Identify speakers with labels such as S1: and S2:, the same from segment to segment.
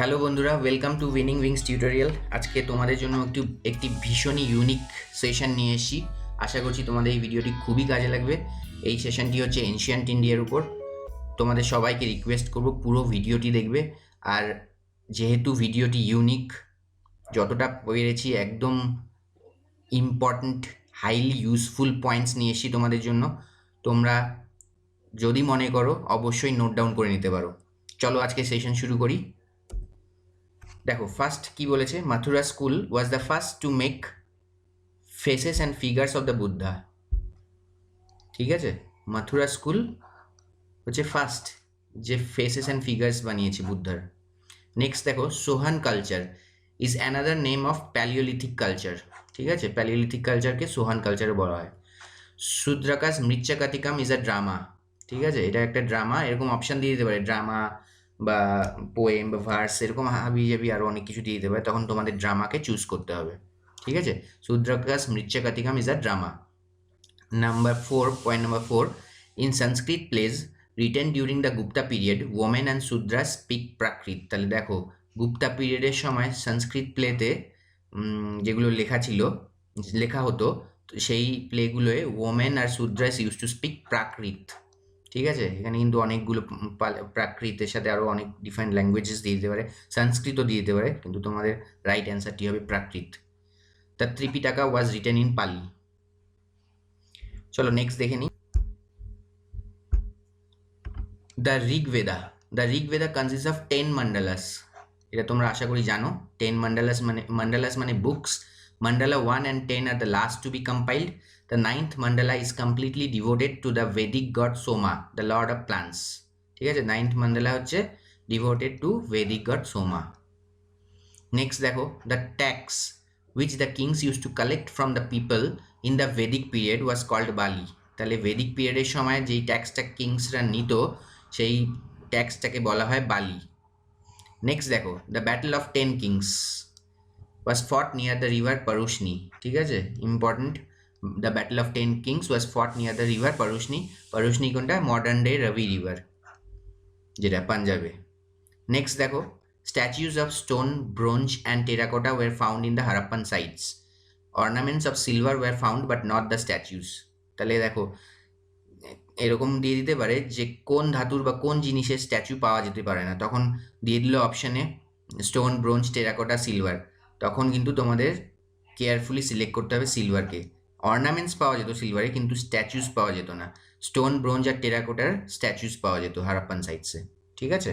S1: Hello বন্ধুরা, welcome to winning wings tutorial. আজকে তোমাদের জন্য একটি ভীষণই ইউনিক সেশন নিয়ে এসেছি। আশা করছি তোমাদের এই ভিডিওটি খুবই কাজে লাগবে। এই সেশনটি হচ্ছে এনশিয়েন্ট ইন্ডিয়ার উপর। তোমাদের সবাইকে রিকোয়েস্ট করব পুরো ভিডিওটি দেখবে। আর যেহেতু ভিডিওটি ইউনিক, যতটা পেরেছি একদম ইম্পর্ট্যান্ট হাইলি ইউজফুল পয়েন্টস নিয়ে এসেছি তোমাদের জন্য। তোমরা যদি মনে করো অবশ্যই নোট ডাউন করে নিতে পারো। চলো আজকে সেশন শুরু করি। দেখো ফার্স্ট কি বলেছে, Mathura school was the first to make faces and figures of the Buddha. ঠিক আছে, মাথুরা স্কুল হচ্ছে ফার্স্ট যে ফেসেস অ্যান্ড ফিগার্স বানিয়েছে বুদ্ধার। নেক্সট দেখো, Sohan culture is another name of palaeolithic culture. ঠিক আছে, প্যালিওলিথিক কালচারকে সোহান কালচারে বলা হয়। Shudraka's Mrichchhakatikam is a drama. ঠিক আছে, এটা একটা ড্রামা। এরকম অপশান দিয়ে দিতে পারে, ড্রামা বা পোয়েম বা ভার্স, এরকম হাবি জাবি আরও অনেক কিছু দিয়ে দিতে পারে। তখন তোমাদের ড্রামাকে চুজ করতে হবে। ঠিক আছে, Shudraka's Mrichchhakatikam is a drama. Point number 4, in Sanskrit plays written during the Gupta period, women and Sudras speak Prakrit. তাহলে দেখো, গুপ্তা পিরিয়ডের সময় সংস্কৃত প্লেতে যেগুলো লেখা হতো, সেই প্লেগুলোয় ওমেন আর Shudras use to speak Prakrit. ঠিক আছে, এখানে কিন্তু অনেকগুলো প্রাকৃতের সাথে আরও অনেক ডিফারেন্ট ল্যাঙ্গুয়েজেস দিয়ে দিতে পারে, সংস্কৃতও দিয়ে দিতে পারে, কিন্তু তোমাদের রাইট অ্যান্সারটি হবে প্রাকৃত। দ্য ত্রিপিটাকা ওয়াজ রিটেন ইন পালি। চলো নেক্সট দেখে নিই। The Rigveda consist of 10 mandalas। এটা তোমরা আশা করি জানো। 10 mandalas মানে books. Mandala 1 and 10 are the last to be compiled. The 9th mandala is completely devoted to the Vedic god Soma, the lord of plants. ঠিক আছে, 9th mandala হচ্ছে devoted to Vedic god Soma. Next দেখো, the tax which the kings used to collect from the people in the Vedic period was called Bali. তাহলে Vedic পিরিয়ডের সময় যেই ট্যাক্সটা কিংসরা নিত, সেই ট্যাক্সটাকে বলা হয় বালি। নেক্সট দেখো, the battle of 10 kings was fought near the river Parushni. ঠিক আছে, important. The battle of 10 kings was fought near the river Parushni. Parushni কোনটা? মডার্ন ডে রবি রিভার, যেটা পাঞ্জাবে। নেক্সট দেখো, statues of stone, bronze and terracotta were found in the Harappan sites. Ornaments of silver were found but not the statues. তাহলে দেখো, এরকম দিয়ে দিতে পারে যে কোন ধাতুর বা কোন জিনিসের স্ট্যাচু পাওয়া যেতে পারে না, তখন দিয়ে দিল অপশানে স্টোন, ব্রোঞ্জ, টেরাকোটা, সিলভার। তখন কিন্তু তোমাদের কেয়ারফুলি সিলেক্ট করতে হবে সিলভারকে। অর্নামেন্টস পাওয়া যেত সিলভারে, কিন্তু স্ট্যাচুস পাওয়া যেত না। স্টোন, ব্রোঞ্জ আর টেরাকোটার স্ট্যাচুস পাওয়া যেত হারাপ্পান সাইটসে। ঠিক আছে,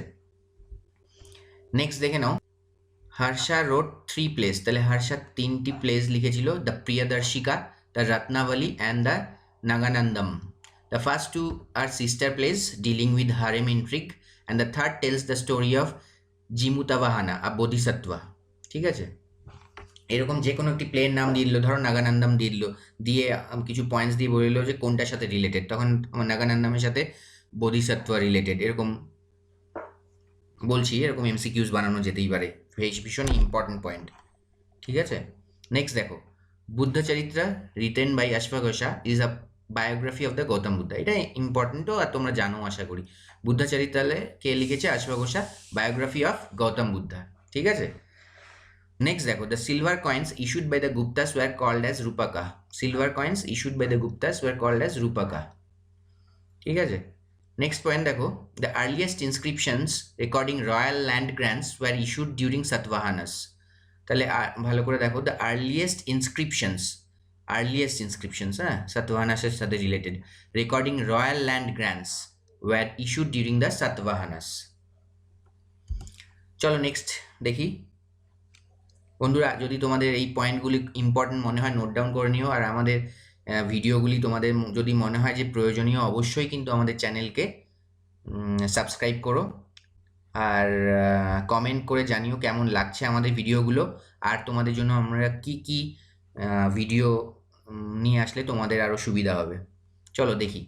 S1: নেক্সট দেখে নাও। Harsha road 3 place. তাহলে হর্ষা 3টি প্লেস লিখেছিল, the Priyadarshika, the Ratnavali and the Nagananda. The first two are sister plays dealing with harem intrigue, and the third tells the story of Jimutavahana, a bodhisattva. ঠিক আছে, এরকম যে কোনো একটি প্লের নাম দিয়ে দিল, ধরো নাগানন্দম দিয়ে দিল, দিয়ে কিছু পয়েন্টস দিয়ে বললো যে কোনটার সাথে রিলেটেড, তখন আমার নাগানন্দমের সাথে বোধিসত্ত্ব রিলেটেড, এরকম বলছি। এরকম এমসিকিউজ বানানো যেতেই পারে, ভীষণ ইম্পর্টেন্ট পয়েন্ট। ঠিক আছে, নেক্সট দেখো, বুদ্ধচরিত্রা রিটেন বাই অশ্বঘোষা is a biography of the Gautama Buddha. এটা ইম্পর্টেন্টও, আর তোমরা জানো আশা করি। বুদ্ধচরিত্রালয়ে কে লিখেছে? অশ্বঘোষা, বায়োগ্রাফি অফ গৌতম বুদ্ধা। ঠিক আছে, নেক্সট দেখো, the silver coins issued by the Guptas were called as rupaka. Silver coins issued by the Guptas were called as rupaka. ঠিক আছে, নেক্সট পয়েন্ট দেখো, the earliest inscriptions recording royal land grants were issued during Satavahanas. তাহলে ভালো করে দেখো, দ্য আর্লিয়েস্ট ইনস্ক্রিপশনস, হ্যাঁ, সাতবাহানাসের সাথে related, recording royal land grants were issued during the Satavahanas. চলো নেক্সট দেখি। বন্ধুরা, যদি তোমাদের এই পয়েন্টগুলি ইম্পর্টেন্ট মনে হয় নোট ডাউন করে নিও, আর আমাদের ভিডিওগুলি তোমাদের যদি মনে হয় যে প্রয়োজনীয়, অবশ্যই কিন্তু আমাদের চ্যানেলকে সাবস্ক্রাইব করো, আর কমেন্ট করে জানিও কেমন লাগছে আমাদের ভিডিওগুলো, আর তোমাদের জন্য আমরা কি ভিডিও নিয়ে আসলে তোমাদের আরও সুবিধা হবে। চলো দেখি।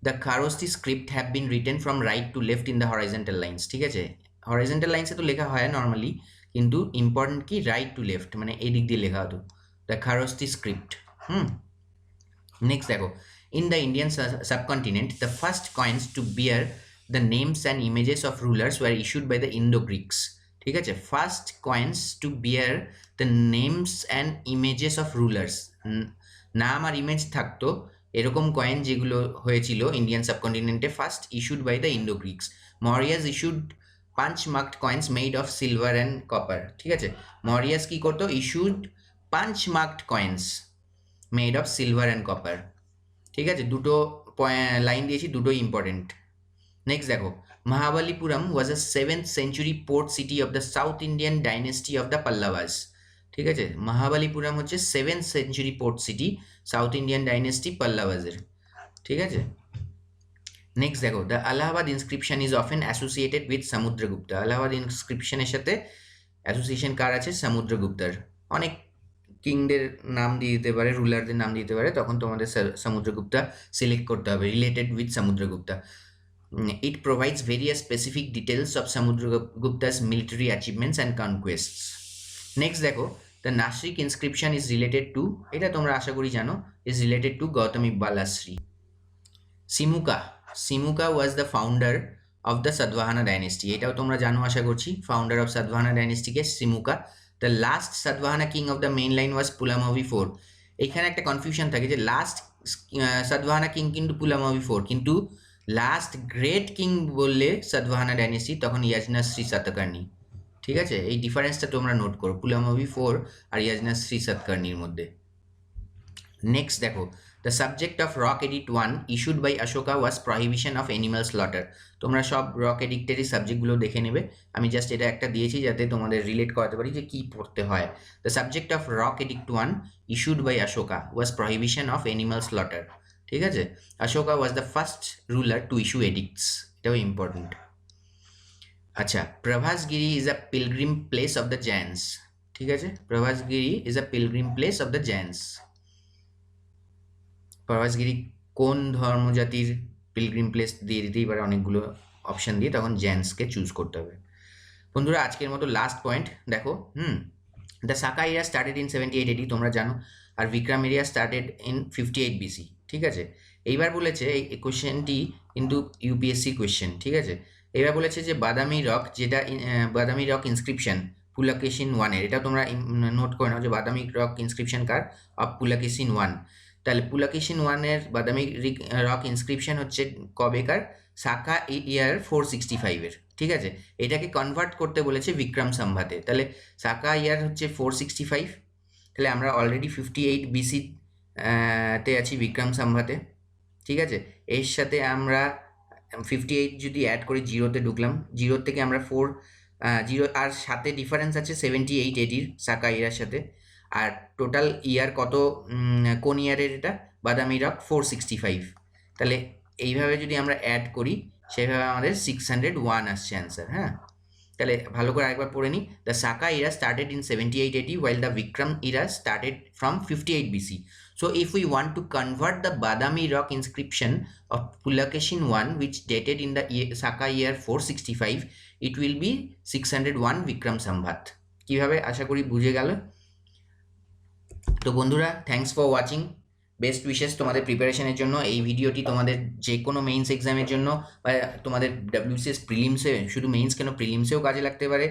S1: The Kharosthi script have been written from right to left in the horizontal lines. ঠিক আছে, হরাইজেন্টাল লাইন্সে তো লেখা হয় নর্মালি, কিন্তু ইম্পর্টেন্ট কি, রাইট টু লেফট, মানে এই দিক দিয়ে লেখা হতো, দ্য খারোস্তি স্ক্রিপ্ট। নেক্সট দেখো, in the Indian subcontinent the first coins to bear the names and images of rulers were issued by the Indo-Greeks. ঠিক আছে, first coins to bear the names and images of rulers, নাম আর image থাকতো এরকম coin যেগুলো হয়েছিল Indian সাবকন্টিনেন্টে, first issued by the Indo Greeks. Mauryas issued punch marked coins made of silver and copper. ঠিক আছে, মরিয়াস কি করতো, issued punch marked coins made of silver and copper. ঠিক আছে, দুটো লাইন দিয়েছি, দুটোই ইম্পর্টেন্ট। নেক্সট দেখো, মহাবালিপুরম ওয়াজ আ 7th century port city of the South Indian dynasty of the Pallavas। ঠিক আছে, মহাবালিপুরম হচ্ছে 7th century port city, south Indian dynasty পাল্লাভাসের। ঠিক আছে, নেক্সট দেখো, the Allahabad inscription is often associated with Samudragupta. Allahabad ইনস্ক্রিপশনের সাথে অ্যাসোসিয়েশন কার আছে, সমুদ্রগুপ্তার। অনেক কিংদের নাম দিয়ে দিতে পারে, রুলারদের নাম দিতে পারে, তখন তোমাদের সমুদ্রগুপ্তা সিলেক্ট করতে হবে, related with Samudragupta. It provides various specific details of Samudragupta's military achievements and conquests. Next দেখো, the Nashrik inscription is related to, এটা তোমরা আশা করি জানো, is related to Gautami Balasri. Simuka was the founder of the Satvahana dynasty, এটাও তোমরা জানো আশা করছি, founder of Satvahana dynasty K Simuka. The last Satvahana king of the main line was Pulamavi IV. এখানে একটা কনফিউশন থাকে যে last সাতবাহানা king কিন্তু পুলামাভি IV, কিন্তু লাস্ট গ্রেট কিং বললে সাতবাহানা ডাইনেস্টি তখন ইয়াজনাশ্রী সাতকার্নি। ঠিক আছে, এই ডিফারেন্সটা তোমরা নোট করো পুলামাভি IV আর ইয়াজনাশ্রী সাতকার্নির মধ্যে। নেক্সট দেখো, the subject of rock edict 1 issued by Ashoka was prohibition of animal slaughter. তোমরা সব রক এডিক্টেরই সাবজেক্টগুলো দেখে নেবে, আমি জাস্ট এটা একটা দিয়েছি যাতে তোমাদের রিলেট করাতে পারি যে কী পড়তে হয়। The subject of rock edict 1 issued by Ashoka was prohibition of animal slaughter. ঠিক আছে, Ashoka was the first ruler to issue edicts, এটাও ইম্পর্টেন্ট। আচ্ছা, Prabhasgiri is a pilgrim place of the Jains. ঠিক আছে, Prabhasgiri is a pilgrim place of the Jains. Prabhasgiri কোন ধর্মজাতির pilgrim place দিয়ে দিতেই পারে অনেকগুলো অপশান দিয়ে, তখন জেন্টসকে চুজ করতে হবে। বন্ধুরা আজকের মতো লাস্ট পয়েন্ট দেখো, the Saka era started in 78 AD, তোমরা জানো, আর Vikram era started in 58 BC। ঠিক আছে, এইবার বলেছে এই কোয়েশ্চেনটি কিন্তু ইউপিএসসি কোয়েশ্চেন। ঠিক আছে, এবার বলেছে যে বাদামি রক, যেটা বাদামি রক ইনস্ক্রিপশন পুলাকেশিন 1-এর, এটা তোমরা নোট করে নাও যে বাদামি rock inscription car, of Pulakeshin 1। তাহলে পুলাকেশিন 1-এর বাদামি রক ইনস্ক্রিপশন হচ্ছে কবেকার, সাকা ইয়ার 465-এর। ঠিক আছে, এটাকে কনভার্ট করতে বলেছে বিক্রম সম্ভাতে। তাহলে সাকা ইয়ার হচ্ছে 465, তাহলে আমরা অলরেডি 58 BC তে আছি বিক্রম সম্ভাতে। ঠিক আছে, এর সাথে আমরা 58 যদি অ্যাড করি, জিরোতে ঢুকলাম, জিরোর থেকে আমরা 4 জিরো, আর সাথে ডিফারেন্স আছে 78 AD-র সাকা ইয়ার সাথে। আর টোটাল ইয়ার কত, কোন ইয়ারের এটা, বাদামি রক 465। তাহলে এইভাবে যদি আমরা অ্যাড করি সেভাবে আমাদের 601 আসছে অ্যান্সার। হ্যাঁ, তাহলে ভালো করে আরেকবার পড়ে নিই। The Saka Ira started in 78 AD while the Vikram era started from 58 BC. So if we want to convert the Badami rock inscription of Pulakeshin I, which dated in the Saka year 465, it will be 601 Vikram Sambhat. কিভাবে, আশা করি বুঝে গেল। তো বন্ধুরা, thanks for watching, best wishes তোমাদের প্রিপারেশনের জন্য। এই ভিডিওটি তোমাদের যে কোনো মেইনস এক্সামের জন্য বা তোমাদের WBCS প্রিলিমসে, শুধু মেইনস কেন প্রিলিমসেও কাজে লাগতে পারে,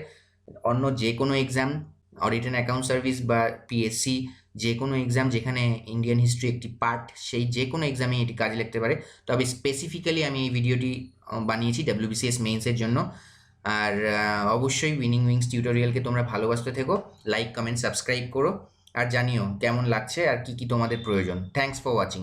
S1: অন্য যে কোনো exam, audit and account service বা পিএসসি, যে কোনো এক্সাম যেখানে ইন্ডিয়ান হিস্ট্রি একটি পার্ট, সেই যে কোনো এক্সামে এটি কাজে লাগতে পারে। তবে স্পেসিফিক্যালি আমি এই ভিডিওটি বানিয়েছি WBCS মেইনসের জন্য। আর অবশ্যই উইনিং উইংস টিউটোরিয়ালকে তোমরা ভালোবাসতে থেকো, লাইক কমেন্ট সাবস্ক্রাইব করো, আর জানিও কেমন লাগছে আর কি কি তোমাদের প্রয়োজন। Thanks for watching.